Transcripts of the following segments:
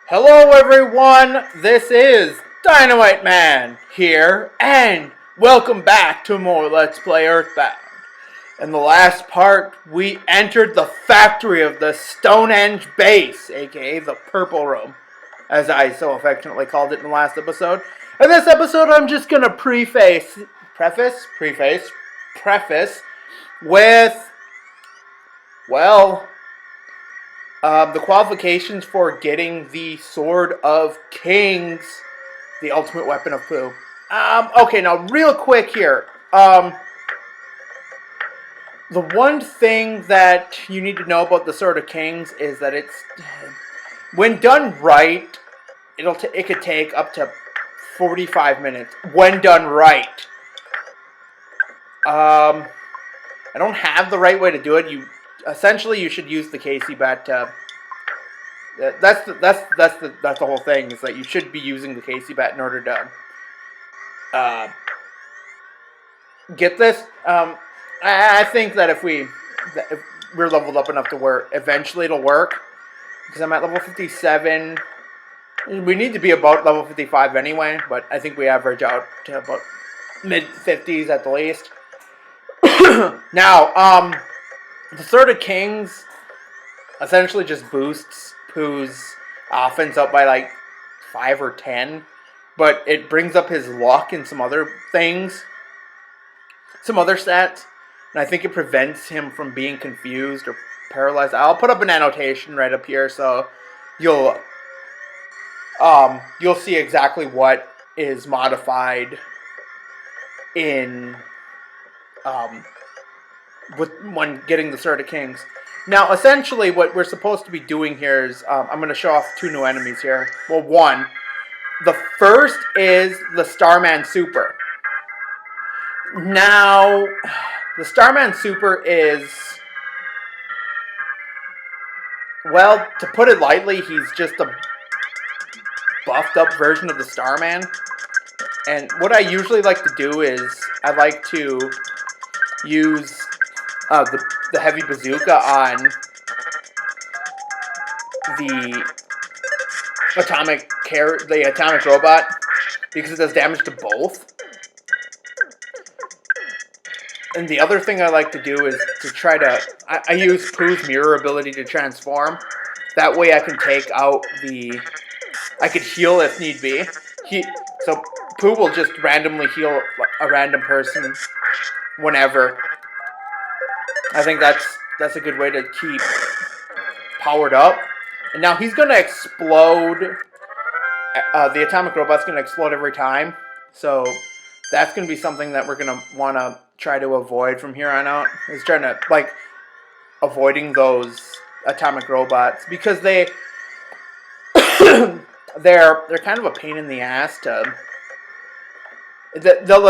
Hello, everyone. This is Dynamite Man here, and welcome back to more Let's Play Earthbound. In the last part, we entered the factory of the Stonehenge Base, aka the Purple Room, as I so affectionately called it in the last episode. In this episode, I'm just gonna preface with, well, the qualifications for getting the Sword of Kings, the ultimate weapon of Pooh. Okay, now real quick here. The one thing that you need to know about the Sword of Kings is that it's, when done right, it could take up to 45 minutes. When done right. I don't have the right way to do it. You should use the Casey bat. That's the whole thing, is that you should be using the Casey bat in order to get this. I think that if we're leveled up enough to where eventually it'll work, because I'm at level 57. We need to be about level 55 anyway, but I think we average out to about mid-50s at the least. Now, the Sword of Kings essentially just boosts Pooh's offense up by like 5 or 10, but it brings up his luck and some other things, some other stats, and I think it prevents him from being confused or paralyzed. I'll put up an annotation right up here so you'll see exactly what is modified in when getting the Sword of Kings. Now, essentially, what we're supposed to be doing here is, I'm going to show off two new enemies here. Well, one. The first is the Starman Super. Now, the Starman Super is, well, to put it lightly, he's just a buffed up version of the Starman. And what I usually like to do is, I like to use the heavy bazooka on the atomic robot, because it does damage to both. And the other thing I like to do is to try to, I use Pooh's mirror ability to transform. That way I can take out I could heal if need be. So Pooh will just randomly heal a random person whenever. I think that's a good way to keep powered up. And now he's going to explode. The atomic robot's going to explode every time. So that's going to be something that we're going to want to try to avoid from here on out. Is trying to, avoiding those atomic robots. Because they're kind of a pain in the ass to... They'll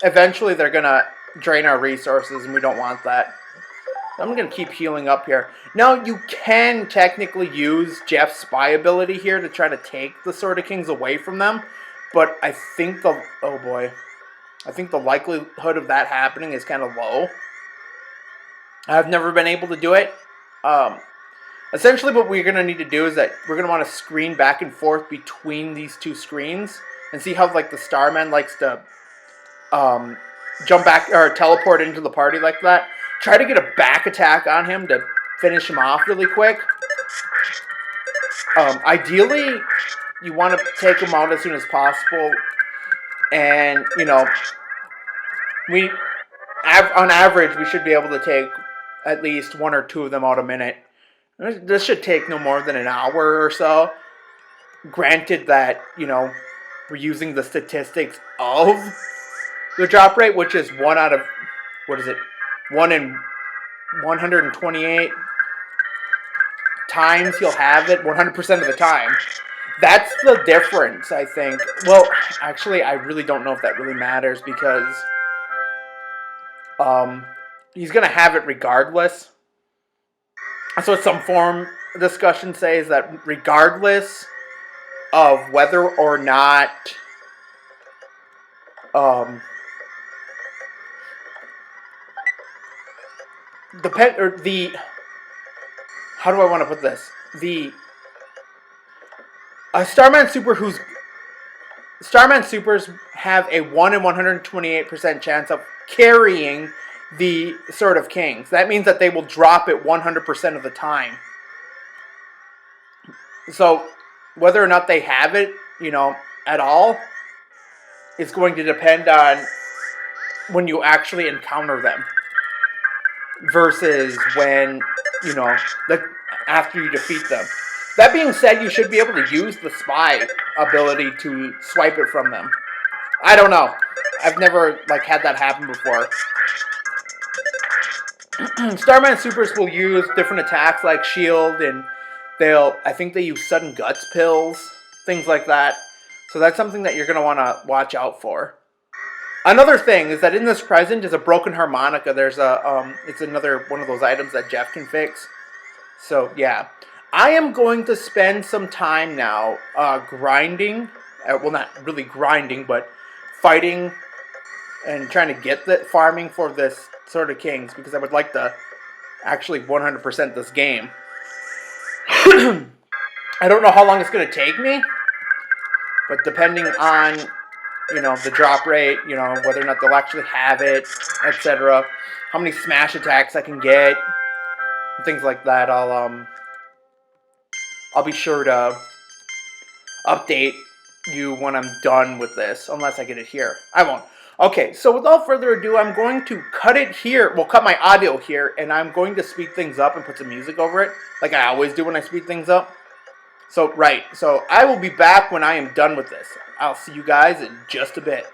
eventually they're going to drain our resources, and we don't want that. I'm going to keep healing up here. Now, you can technically use Jeff's spy ability here to try to take the Sword of Kings away from them, but I think the likelihood of that happening is kind of low. I've never been able to do it. Essentially, what we're going to need to do is that we're going to want to screen back and forth between these two screens, and see how, the Starman likes to jump back or teleport into the party like that. Try to get a back attack on him to finish him off really quick. Ideally, you want to take him out as soon as possible. And, on average, we should be able to take at least one or two of them out a minute. This should take no more than an hour or so. Granted that, we're using the statistics of the drop rate, which is 1 out of, 1 in 128 times he'll have it 100% of the time. That's the difference, I think. Well, actually, I really don't know if that really matters, because he's going to have it regardless. That's what some forum discussion says, that regardless of whether or not how do I want to put this? A Starman Super who's Starman Supers have a 1 in 128% chance of carrying the Sword of Kings. That means that they will drop it 100% of the time. So whether or not they have it, at all, is going to depend on when you actually encounter them versus when, after you defeat them. That being said, you should be able to use the spy ability to swipe it from them. I don't know. I've never had that happen before. Starman Supers will use different attacks like Shield, and I think they use Sudden Guts pills, things like that. So that's something that you're going to want to watch out for. Another thing is that in this present is a broken harmonica. There's it's another one of those items that Jeff can fix. So yeah, I am going to spend some time now grinding. Well, not really grinding, but fighting and trying to get the farming for this Sword of Kings, because I would like to actually 100% this game. I don't know how long it's going to take me, but depending on the drop rate, whether or not they'll actually have it, etc., how many smash attacks I can get, and things like that, I'll be sure to update you when I'm done with this, unless I get it here. I won't. Okay, so without further ado, I'm going to cut it here. Well, cut my audio here, and I'm going to speed things up and put some music over it, like I always do when I speed things up. So I will be back when I am done with this. I'll see you guys in just a bit.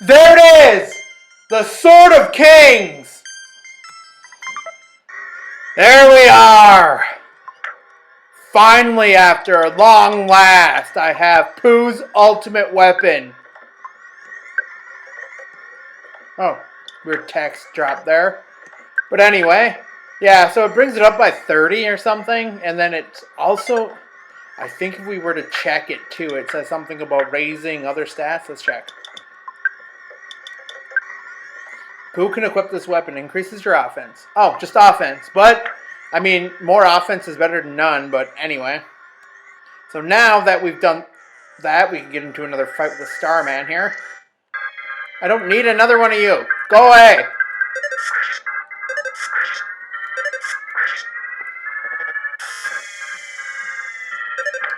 There it is! The Sword of Kings! There we are! Finally, after long last, I have Pooh's ultimate weapon. Oh, weird text drop there. But anyway, yeah, so it brings it up by 30 or something, and then it's also, I think if we were to check it too, it says something about raising other stats. Let's check. Who can equip this weapon? Increases your offense. Oh, just offense. But, I mean, more offense is better than none, but anyway. So now that we've done that, we can get into another fight with the Starman here. I don't need another one of you. Go away.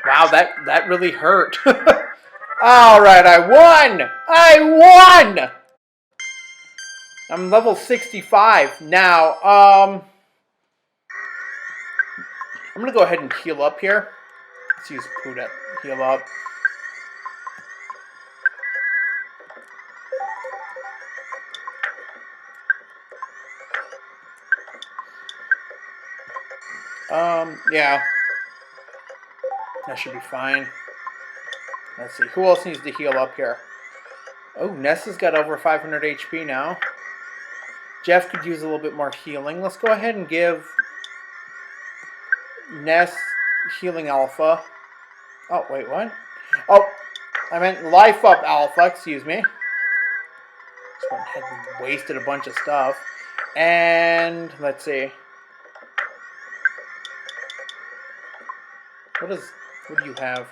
Wow, that really hurt. Alright, I won! I won! I'm level 65 now. I'm gonna go ahead and heal up here. Let's use Poo to heal up. Yeah. That should be fine. Let's see. Who else needs to heal up here? Oh, Nessa's got over 500 HP now. Jeff could use a little bit more healing. Let's go ahead and give Ness healing alpha. Oh, wait, what? Oh, I meant life up alpha, excuse me. Just went ahead and wasted a bunch of stuff. And, let's see. What do you have?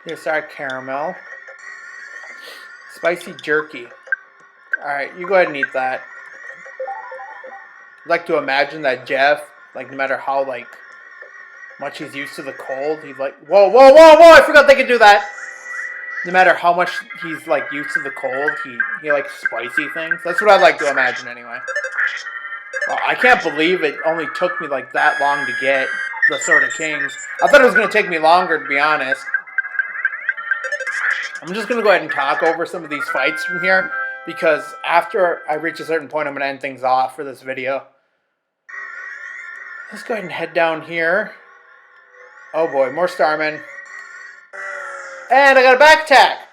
Here, sorry, caramel. Spicy jerky. Alright, you go ahead and eat that. I'd like to imagine that Jeff, like, no matter how, like, much he's used to the cold, he's like, whoa, whoa, whoa, whoa, I forgot they could do that! No matter how much he's, like, used to the cold, he likes spicy things. That's what I'd like to imagine, anyway. Well, I can't believe it only took me, like, that long to get the Sword of Kings. I thought it was going to take me longer, to be honest. I'm just going to go ahead and talk over some of these fights from here, because after I reach a certain point, I'm going to end things off for this video. Let's go ahead and head down here. Oh boy, more Starmen. And I got a back attack!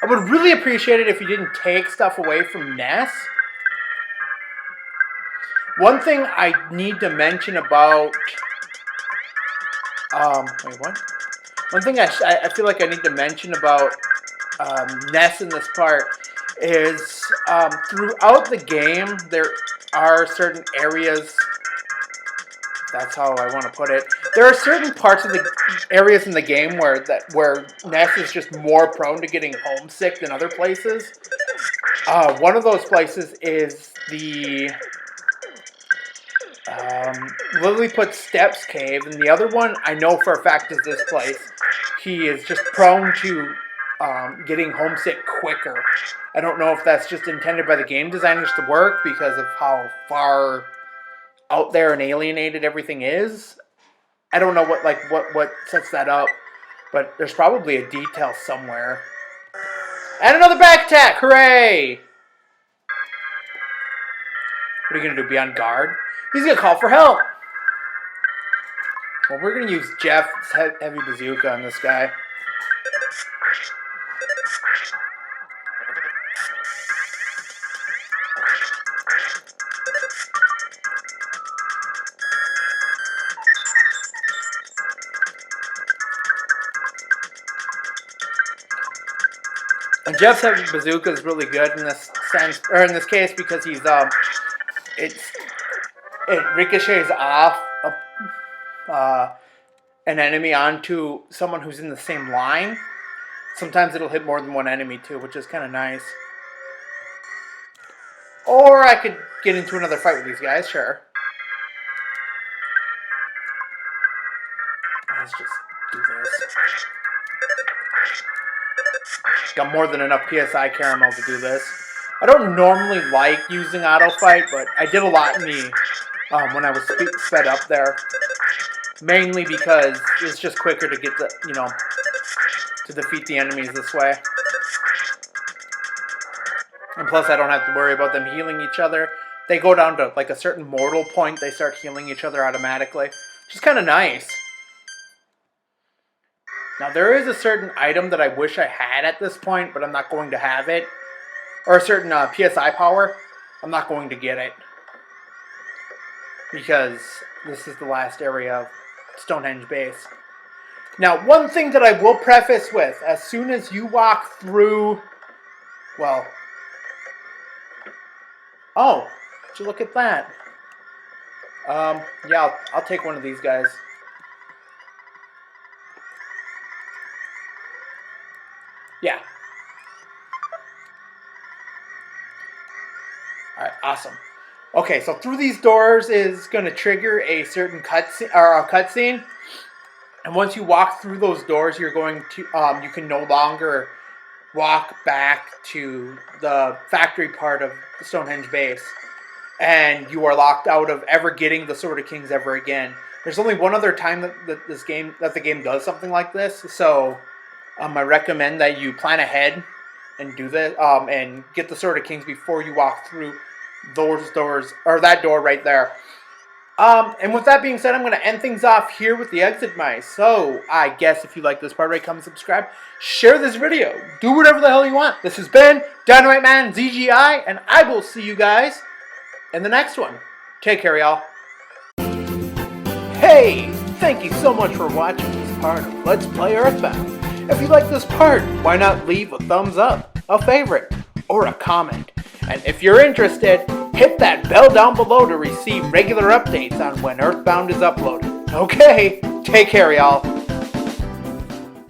I would really appreciate it if you didn't take stuff away from Ness. One thing I need to mention about... wait, what? One thing I feel like I need to mention about Ness in this part is throughout the game, there are certain areas... That's how I want to put it. There are certain parts of the areas in the game where Ness is just more prone to getting homesick than other places. One of those places is the Lilliput Steps Cave, and the other one I know for a fact is this place. He is just prone to getting homesick quicker. I don't know if that's just intended by the game designers to work because of how far out there and alienated everything is. I don't know what sets that up, but there's probably a detail somewhere. And another back attack! Hooray! What are you gonna do? Be on guard? He's gonna call for help! Well, we're gonna use Jeff's heavy bazooka on this guy. And Jeff's heavy bazooka is really good in this sense, or in this case, because he's it ricochets off an enemy onto someone who's in the same line. Sometimes it'll hit more than one enemy too, which is kind of nice. Or I could get into another fight with these guys, sure. Let's just do this. Got more than enough PSI caramel to do this. I don't normally like using auto fight, but I did a lot in the when I was sped up there. mainly because it's just quicker to get the, to defeat the enemies this way. And plus I don't have to worry about them healing each other. They go down to like a certain mortal point, they start healing each other automatically, which is kind of nice. Now there is a certain item that I wish I had at this point, but I'm not going to have it. Or a certain PSI power. I'm not going to get it. Because this is the last area of Stonehenge Base. Now, one thing that I will preface with, as soon as you walk through, well, oh, would you look at that? Yeah, I'll take one of these guys. Yeah. Alright, awesome. Okay, so through these doors is going to trigger a certain cutscene. And once you walk through those doors, you're going to, you can no longer walk back to the factory part of the Stonehenge Base. And you are locked out of ever getting the Sword of Kings ever again. There's only one other time that the game does something like this. So I recommend that you plan ahead and do this, and get the Sword of Kings before you walk through those doors, or that door right there. And with that being said, I'm going to end things off here with the exit mice. So, I guess if you like this part, comment, subscribe, share this video, do whatever the hell you want. This has been Dynamite Man ZGI, and I will see you guys in the next one. Take care, y'all. Hey, thank you so much for watching this part of Let's Play Earthbound. If you like this part, why not leave a thumbs up, a favorite, or a comment? And if you're interested, hit that bell down below to receive regular updates on when Earthbound is uploaded. Okay, take care, y'all.